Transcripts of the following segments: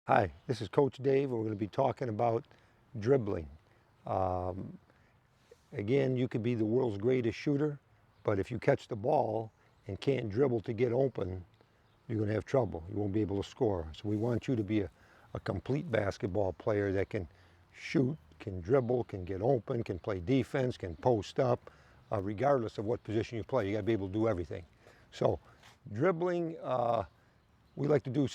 Hi, this is Coach Dave, and we're going to be talking about dribbling. Um, Again, you could be the world's greatest shooter, but if you catch the ball and can't dribble to get open, you're going to have trouble. You won't be able to score. So we want you to be a complete basketball player that can shoot, can dribble, can get open, can play defense, can post up, regardless of what position you play. You got to be able to do everything. So dribbling, we like to do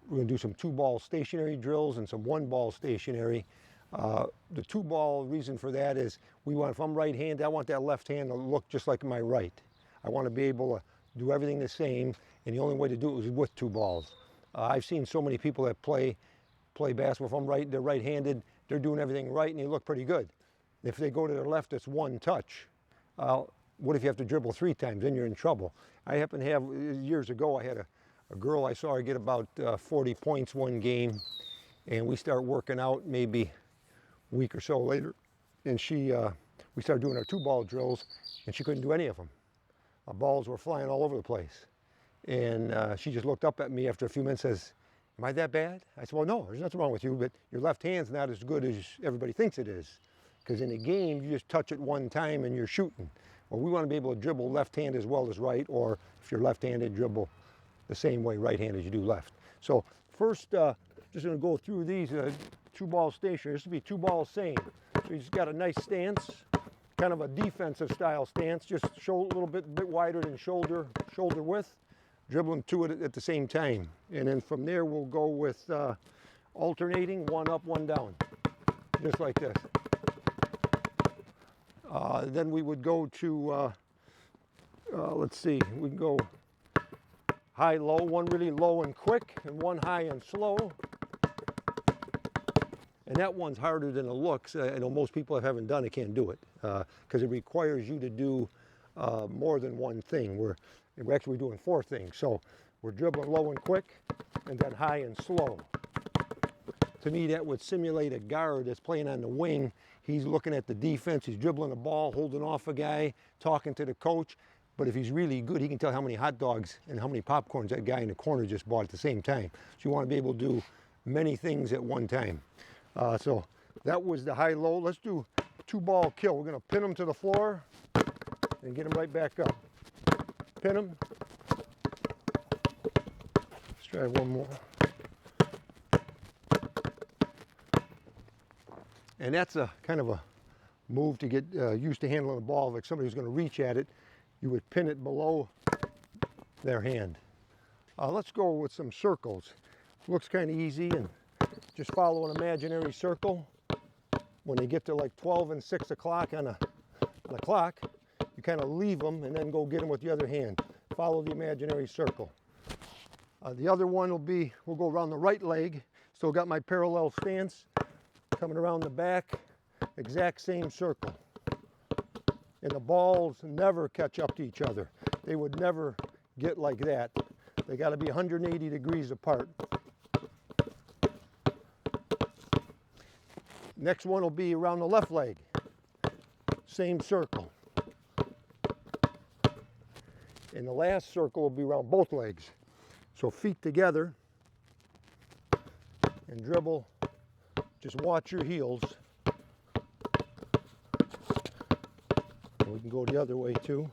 we're going to do some two-ball stationary drills and some one-ball stationary. The two-ball reason for that is if I'm right-handed, I want that left hand to look just like my right. I want to be able to do everything the same, and the only way to do it is with two balls. I've seen so many people that play basketball. If they're right-handed, they're doing everything right, and they look pretty good. If they go to their left, it's one touch. What if you have to dribble 3 times? Then you're in trouble. I happen to have, years ago, I had a girl, I saw her get about 40 points one game, and we start working out maybe a week or so later, and we started doing our two-ball drills, and she couldn't do any of them. Balls were flying all over the place, and she just looked up at me after a few minutes and says, "Am I that bad?" I said, "Well, no, there's nothing wrong with you, but your left hand's not as good as everybody thinks it is, because in a game, you just touch it one time and you're shooting. Well, we want to be able to dribble left hand as well as right, or if you're left-handed, dribble the same way right-hand as you do left." So first, just going to go through these two-ball stationary. This will be two-ball same. So you just got a nice stance, kind of a defensive style stance, just a little bit wider than shoulder width, dribbling to it at the same time. And then from there, we'll go with alternating, one up, one down, just like this. Then we would go to, let's see, we can go high, low, one really low and quick, and one high and slow. And that one's harder than it looks. I know most people that haven't done it can't do it, because it requires you to do more than one thing. We're actually doing 4 things. So we're dribbling low and quick, and then high and slow. To me, that would simulate a guard that's playing on the wing. He's looking at the defense, he's dribbling the ball, holding off a guy, talking to the coach. But if he's really good, he can tell how many hot dogs and how many popcorns that guy in the corner just bought at the same time. So you want to be able to do many things at one time. So that was the high-low. Let's do two-ball kill. We're going to pin them to the floor and get them right back up. Pin them. Let's try one more. And that's a kind of a move to get used to handling the ball. Like somebody who's going to reach at it, you would pin it below their hand. Let's go with some circles. Looks kind of easy, and just follow an imaginary circle. When they get to like 12 and 6 o'clock on the clock, you kind of leave them and then go get them with the other hand. Follow the imaginary circle. The other one we'll go around the right leg. Still got my parallel stance. Coming around the back, exact same circle. And the balls never catch up to each other. They would never get like that. They got to be 180 degrees apart. Next one will be around the left leg. Same circle. And the last circle will be around both legs. So feet together and dribble. Just watch your heels. And we can go the other way too.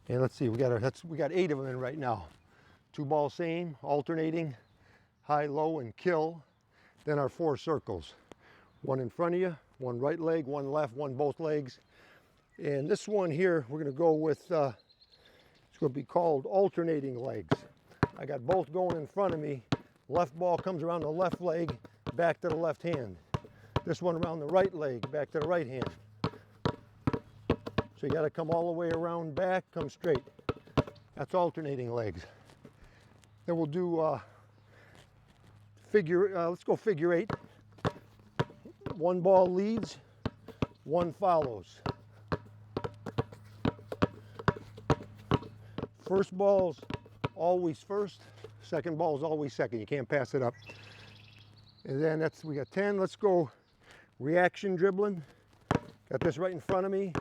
And let's see, we got 8 of them in right now. Two-ball same, alternating, high, low, and kill. Then our 4 circles. One in front of you, one right leg, one left, one both legs. And this one here, we're going to go with, it's going to be called alternating legs. I got both going in front of me. Left ball comes around the left leg, back to the left hand. This one around the right leg, back to the right hand. So you got to come all the way around back, come straight. That's alternating legs. Then we'll do let's go figure 8. One ball leads, one follows. First ball's always first, second ball's always second. You can't pass it up. And then we got 10. Let's go reaction dribbling. Got this right in front of me.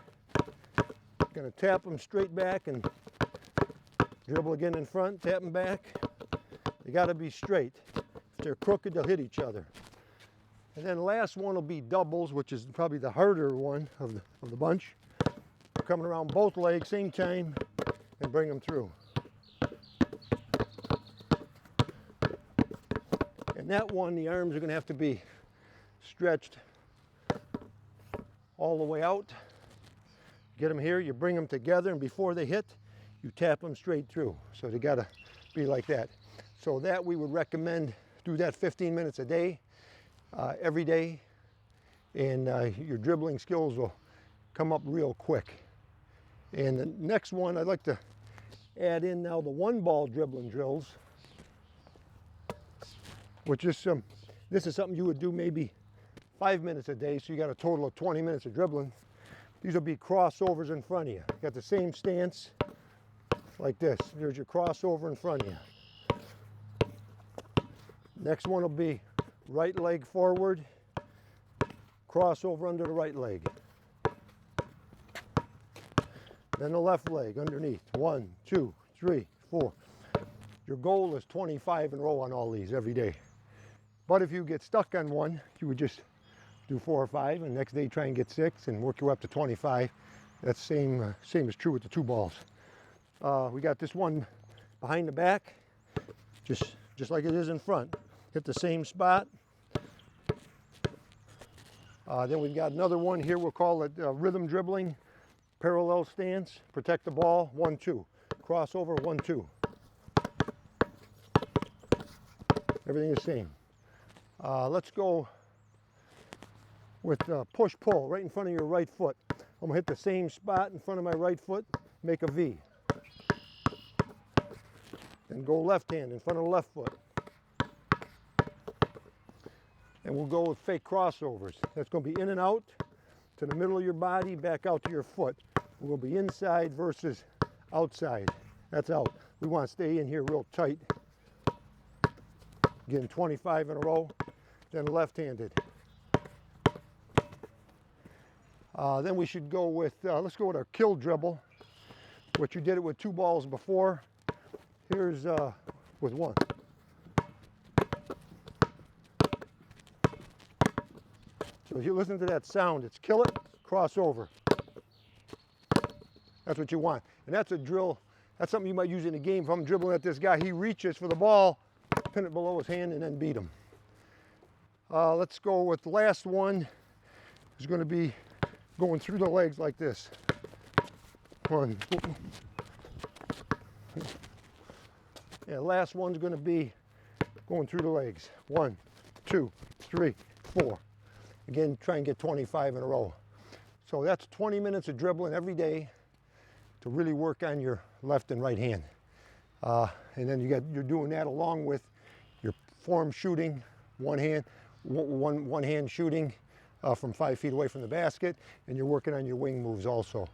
Gonna tap them straight back and dribble again in front, tap them back. They gotta be straight. If they're crooked, they'll hit each other. And then the last one will be doubles, which is probably the harder one of the bunch. Coming around both legs, same time, and bring them through. And that one, the arms are gonna have to be stretched all the way out. Get them here, you bring them together, and before they hit, you tap them straight through. So they gotta be like that. So that we would recommend, do that 15 minutes a day, every day, and your dribbling skills will come up real quick. And the next one, I'd like to add in now the one ball dribbling drills, which is this is something you would do maybe 5 minutes a day, so you got a total of 20 minutes of dribbling. These will be crossovers in front of you. You got the same stance like this. There's your crossover in front of you. Next one will be right leg forward, crossover under the right leg. Then the left leg underneath. 1, 2, 3, 4. Your goal is 25 in a row on all these every day. But if you get stuck on one, you would just do 4 or 5, and the next day try and get 6 and work your way up to 25. That's same is true with the 2 balls. We got this one behind the back, just like it is in front. Hit the same spot. Then we've got another one here, we'll call it rhythm dribbling. Parallel stance, protect the ball, 1, 2. Crossover, 1, 2. Everything the same. Let's go with push-pull right in front of your right foot. I'm gonna hit the same spot in front of my right foot, make a V. Then go left hand in front of the left foot. And we'll go with fake crossovers. That's gonna be in and out to the middle of your body, back out to your foot. We'll be inside versus outside. That's out. We want to stay in here real tight. Again, 25 in a row, then left-handed. Then we should go with, let's go with our kill dribble, which you did it with 2 balls before. Here's with 1. So if you listen to that sound, it's kill it, cross over. That's what you want. And that's a drill, that's something you might use in a game. If I'm dribbling at this guy, he reaches for the ball, pin it below his hand, and then beat him. Let's go with the last one. It's going to be going through the legs like this. 1. Yeah, last one's going to be going through the legs. 1, 2, 3, 4. Again, try and get 25 in a row. So that's 20 minutes of dribbling every day to really work on your left and right hand. And then you're doing that along with your form shooting, one hand shooting from 5 feet away from the basket, and you're working on your wing moves also.